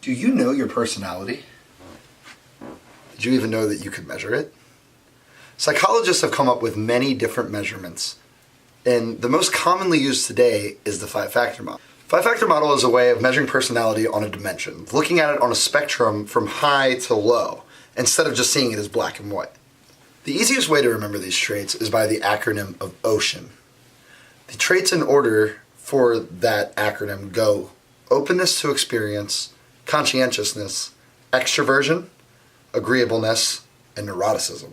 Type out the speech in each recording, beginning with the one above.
Do you know your personality? Did you even know that you could measure it? Psychologists have come up with many different measurements, and the most commonly used today is the five-factor model. Five-factor model is a way of measuring personality on a dimension, looking at it on a spectrum from high to low, instead of just seeing it as black and white. The easiest way to remember these traits is by the acronym of OCEAN. The traits in order for that acronym go openness to experience, conscientiousness, extraversion, agreeableness, and neuroticism.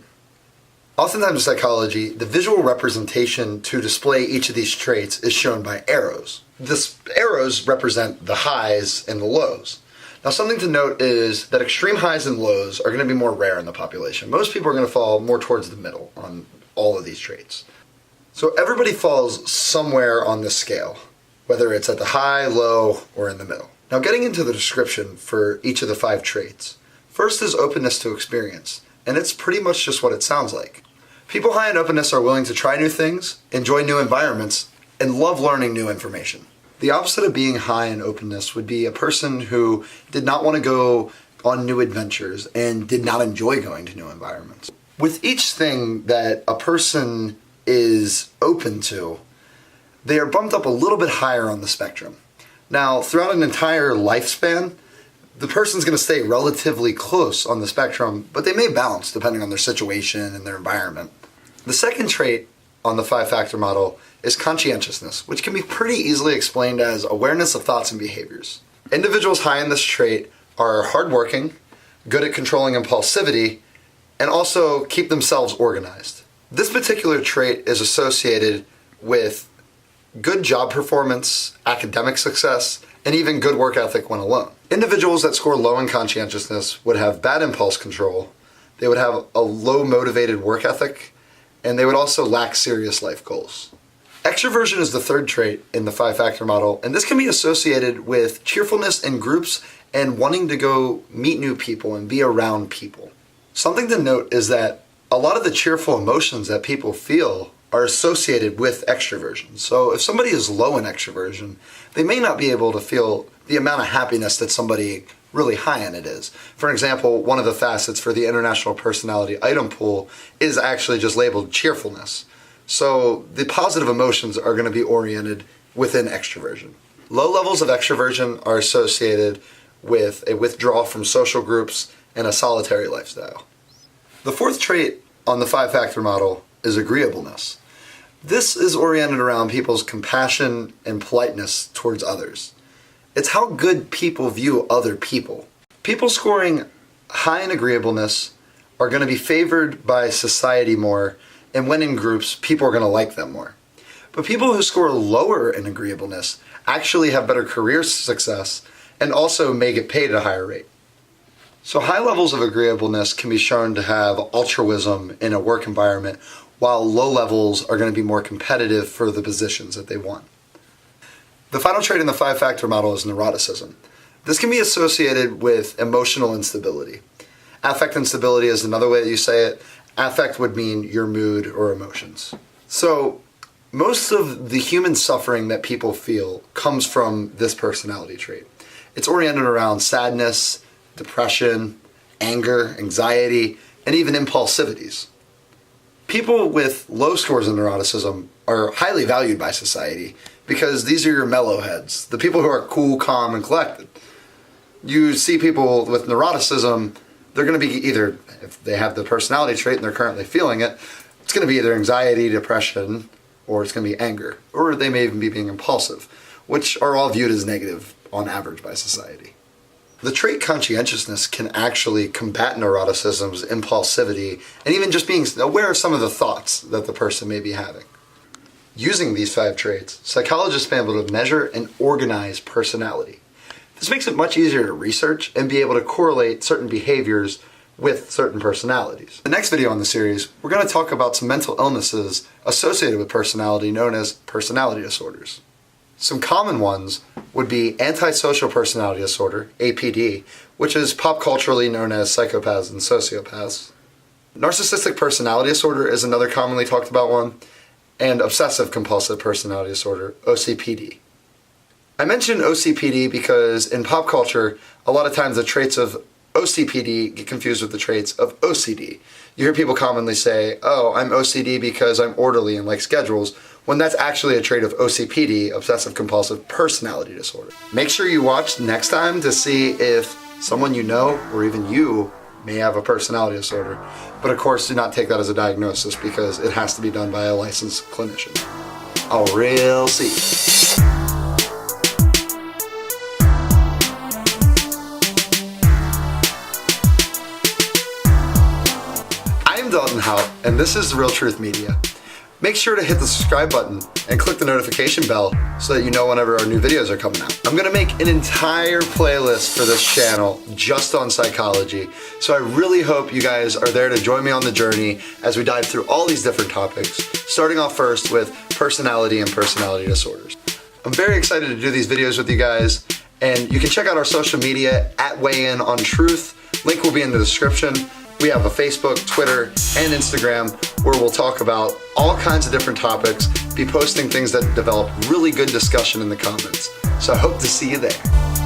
Oftentimes in psychology, the visual representation to display each of these traits is shown by arrows. These arrows represent the highs and the lows. Now, something to note is that extreme highs and lows are going to be more rare in the population. Most people are going to fall more towards the middle on all of these traits. So everybody falls somewhere on this scale, whether it's at the high, low, or in the middle. Now, getting into the description for each of the 5 traits. First is openness to experience, and it's pretty much just what it sounds like. People high in openness are willing to try new things, enjoy new environments, and love learning new information. The opposite of being high in openness would be a person who did not want to go on new adventures and did not enjoy going to new environments. With each thing that a person is open to, they are bumped up a little bit higher on the spectrum. Now, throughout an entire lifespan, the person's going to stay relatively close on the spectrum, but they may bounce depending on their situation and their environment. The second trait on the 5-factor model is conscientiousness, which can be pretty easily explained as awareness of thoughts and behaviors. Individuals high in this trait are hardworking, good at controlling impulsivity, and also keep themselves organized. This particular trait is associated with good job performance, academic success, and even good work ethic when alone. Individuals that score low in conscientiousness would have bad impulse control, they would have a low motivated work ethic, and they would also lack serious life goals. Extraversion is the third trait in the 5-factor model, and this can be associated with cheerfulness in groups and wanting to go meet new people and be around people. Something to note is that a lot of the cheerful emotions that people feel are associated with extraversion. So if somebody is low in extraversion, they may not be able to feel the amount of happiness that somebody really high in it is. For example, one of the facets for the International Personality Item Pool is actually just labeled cheerfulness. So the positive emotions are going to be oriented within extraversion. Low levels of extraversion are associated with a withdrawal from social groups and a solitary lifestyle. The fourth trait on the 5-factor model is agreeableness. This is oriented around people's compassion and politeness towards others. It's how good people view other people. People scoring high in agreeableness are going to be favored by society more, and when in groups, people are going to like them more. But people who score lower in agreeableness actually have better career success and also may get paid at a higher rate. So high levels of agreeableness can be shown to have altruism in a work environment, while low levels are going to be more competitive for the positions that they want. The final trait in the 5-factor model is neuroticism. This can be associated with emotional instability. Affect instability is another way that you say it. Affect would mean your mood or emotions. So most of the human suffering that people feel comes from this personality trait. It's oriented around sadness, depression, anger, anxiety, and even impulsivities. People with low scores in neuroticism are highly valued by society because these are your mellow heads, the people who are cool, calm, and collected. You see people with neuroticism, they're going to be either, if they have the personality trait and they're currently feeling it, it's going to be either anxiety, depression, or it's going to be anger. Or they may even be being impulsive, which are all viewed as negative on average by society. The trait conscientiousness can actually combat neuroticism's impulsivity and even just being aware of some of the thoughts that the person may be having. Using these 5 traits, psychologists have been able to measure and organize personality. This makes it much easier to research and be able to correlate certain behaviors with certain personalities. In the next video on the series, we're going to talk about some mental illnesses associated with personality known as personality disorders. Some common ones would be antisocial personality disorder, APD, which is pop culturally known as psychopaths and sociopaths. Narcissistic personality disorder is another commonly talked about one, and obsessive compulsive personality disorder, OCPD. I mentioned OCPD because in pop culture, a lot of times the traits of OCPD get confused with the traits of OCD. You hear people commonly say, oh, I'm OCD because I'm orderly and like schedules, when that's actually a trait of OCPD, obsessive compulsive personality disorder. Make sure you watch next time to see if someone you know or even you may have a personality disorder. But of course, do not take that as a diagnosis because it has to be done by a licensed clinician. A real see. I'm Dalton Haupt, and this is Real Truth Media. Make sure to hit the subscribe button and click the notification bell so that you know whenever our new videos are coming out. I'm gonna make an entire playlist for this channel just on psychology, so I really hope you guys are there to join me on the journey as we dive through all these different topics, starting off first with personality and personality disorders. I'm very excited to do these videos with you guys, and you can check out our social media at Weigh In on Truth. Link will be in the description. We have a Facebook, Twitter, and Instagram where we'll talk about all kinds of different topics, be posting things that develop really good discussion in the comments. So I hope to see you there.